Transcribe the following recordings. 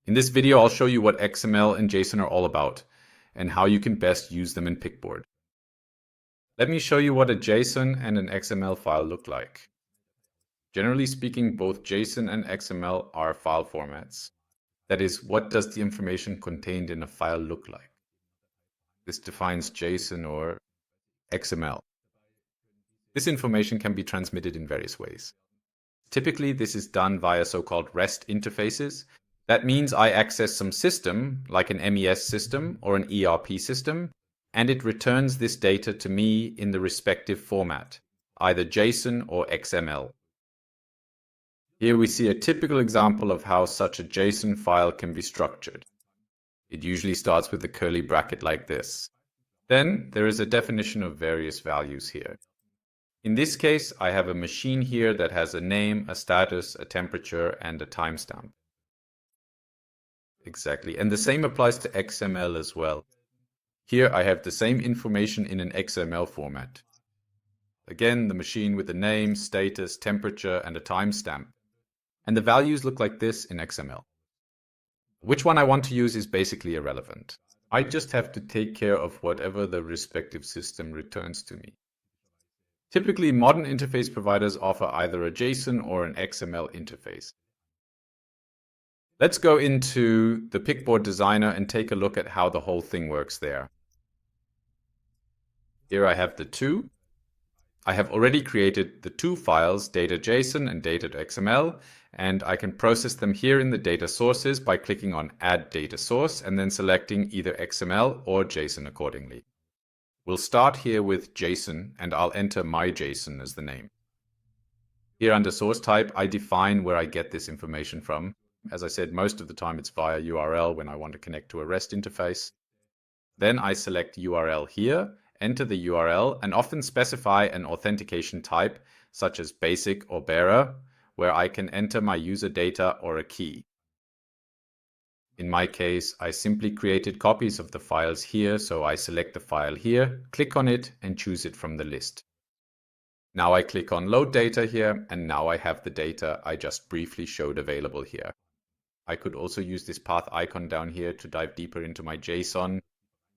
In this video, I'll show you what XML and JSON are all about and how you can best use them in Peakboard. Let me show you what a JSON and an XML file look like. Generally speaking, both JSON and XML are file formats. That is, what does the information contained in a file look like? This defines JSON or XML. This information can be transmitted in various ways. Typically, this is done via so-called REST interfaces. That means I access some system, like an MES system or an ERP system, and it returns this data to me in the respective format, either JSON or XML. Here we see a typical example of how such a JSON file can be structured. It usually starts with a curly bracket like this. Then there is a definition of various values here. In this case, I have a machine here that has a name, a status, a temperature, and a timestamp. Exactly, and the same applies to XML as well. Here I have the same information in an XML format. Again, the machine with the name, status, temperature, and a timestamp. And the values look like this in XML. Which one I want to use is basically irrelevant. I just have to take care of whatever the respective system returns to me. Typically, modern interface providers offer either a JSON or an XML interface. Let's go into the Peakboard Designer and take a look at how the whole thing works there. Here I have the two. I have already created the two files, data.json and data.xml, and I can process them here in the data sources by clicking on Add Data Source and then selecting either XML or JSON accordingly. We'll start here with JSON, and I'll enter my JSON as the name. Here under source type, I define where I get this information from. As I said, most of the time it's via URL when I want to connect to a REST interface. Then I select URL here, enter the URL, and often specify an authentication type, such as basic or bearer, where I can enter my user data or a key. In my case, I simply created copies of the files here, so I select the file here, click on it, and choose it from the list. Now I click on Load Data here, and now I have the data I just briefly showed available here. I could also use this path icon down here to dive deeper into my JSON.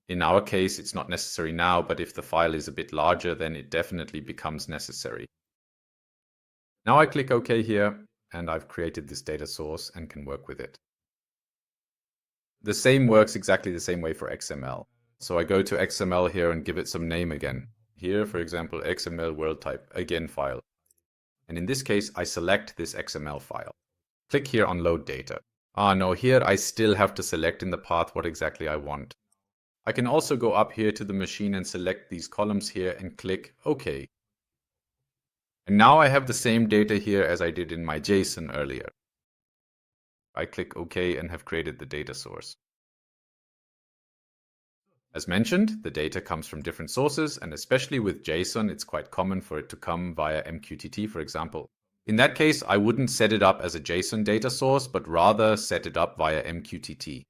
In our case, it's not necessary now, but if the file is a bit larger, then it definitely becomes necessary. Now I click OK here, and I've created this data source and can work with it. The same works exactly the same way for XML. So I go to XML here and give it some name again. Here, for example, XML world type, again file. And in this case, I select this XML file. Click here on Load Data. No, here I still have to select in the path what exactly I want. I can also go up here to the machine and select these columns here and click OK. And now I have the same data here as I did in my JSON earlier. I click OK and have created the data source. As mentioned, the data comes from different sources, and especially with JSON, it's quite common for it to come via MQTT, for example. In that case, I wouldn't set it up as a JSON data source, but rather set it up via MQTT.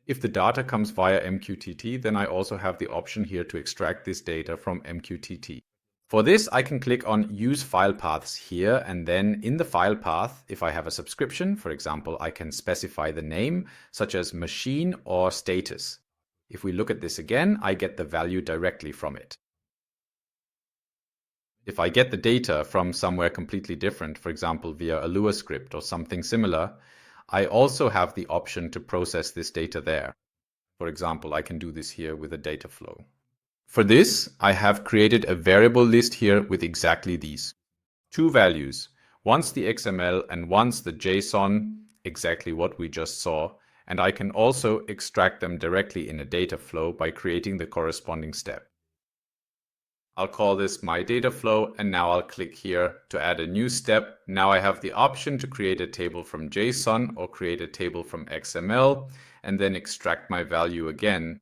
If the data comes via MQTT, then I also have the option here to extract this data from MQTT. For this, I can click on Use File Paths here, and then in the file path, if I have a subscription, for example, I can specify the name, such as machine or status. If we look at this again, I get the value directly from it. If I get the data from somewhere completely different, for example, via a Lua script or something similar, I also have the option to process this data there. For example, I can do this here with a data flow. For this, I have created a variable list here with exactly these. Two values, once the XML and once the JSON, exactly what we just saw, and I can also extract them directly in a data flow by creating the corresponding step. I'll call this my data flow, and now I'll click here to add a new step. Now I have the option to create a table from JSON or create a table from XML, and then extract my value again.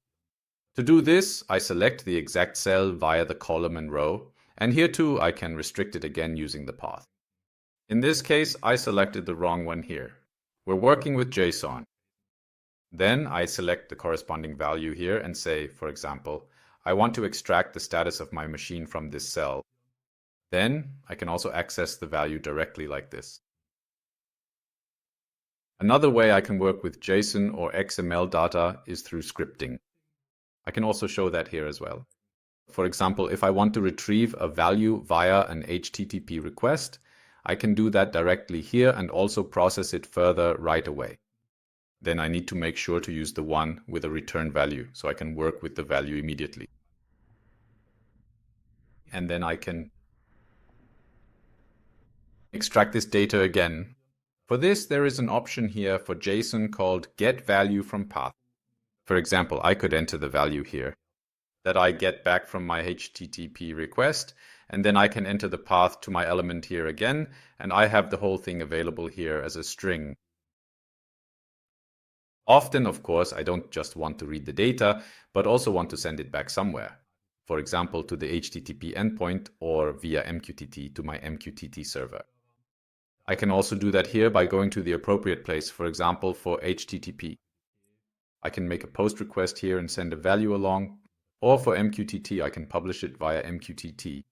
To do this, I select the exact cell via the column and row, and here too I can restrict it again using the path. In this case, I selected the wrong one here. We're working with JSON. Then I select the corresponding value here and say, for example, I want to extract the status of my machine from this cell. Then I can also access the value directly like this. Another way I can work with JSON or XML data is through scripting. I can also show that here as well. For example, if I want to retrieve a value via an HTTP request, I can do that directly here and also process it further right away. Then I need to make sure to use the one with a return value, so I can work with the value immediately. And then I can extract this data again. For this, there is an option here for JSON called Get Value from Path. For example, I could enter the value here that I get back from my HTTP request, and then I can enter the path to my element here again, and I have the whole thing available here as a string. Often, of course, I don't just want to read the data, but also want to send it back somewhere. For example, to the HTTP endpoint or via MQTT to my MQTT server. I can also do that here by going to the appropriate place, for example, for HTTP. I can make a post request here and send a value along, or for MQTT, I can publish it via MQTT.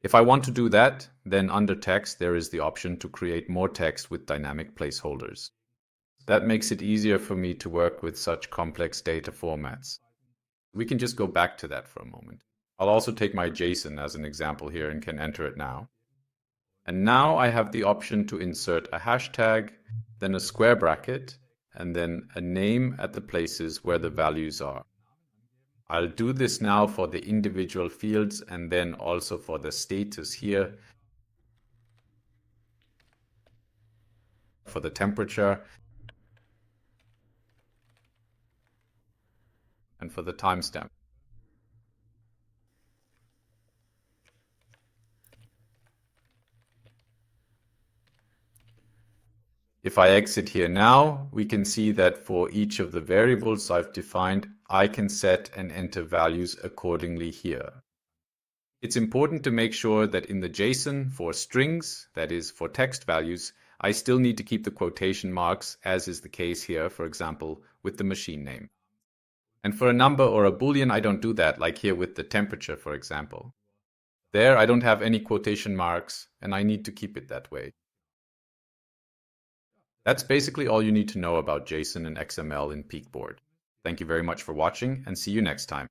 If I want to do that, then under text, there is the option to create more text with dynamic placeholders. That makes it easier for me to work with such complex data formats. We can just go back to that for a moment. I'll also take my JSON as an example here and can enter it now. And now I have the option to insert a hashtag, then a square bracket, and then a name at the places where the values are. I'll do this now for the individual fields and then also for the status here, for the temperature, and for the timestamp. If I exit here now, we can see that for each of the variables I've defined, I can set and enter values accordingly here. It's important to make sure that in the JSON for strings, that is for text values, I still need to keep the quotation marks, as is the case here, for example, with the machine name. And for a number or a Boolean, I don't do that, like here with the temperature, for example. There, I don't have any quotation marks, and I need to keep it that way. That's basically all you need to know about JSON and XML in Peakboard. Thank you very much for watching, and see you next time.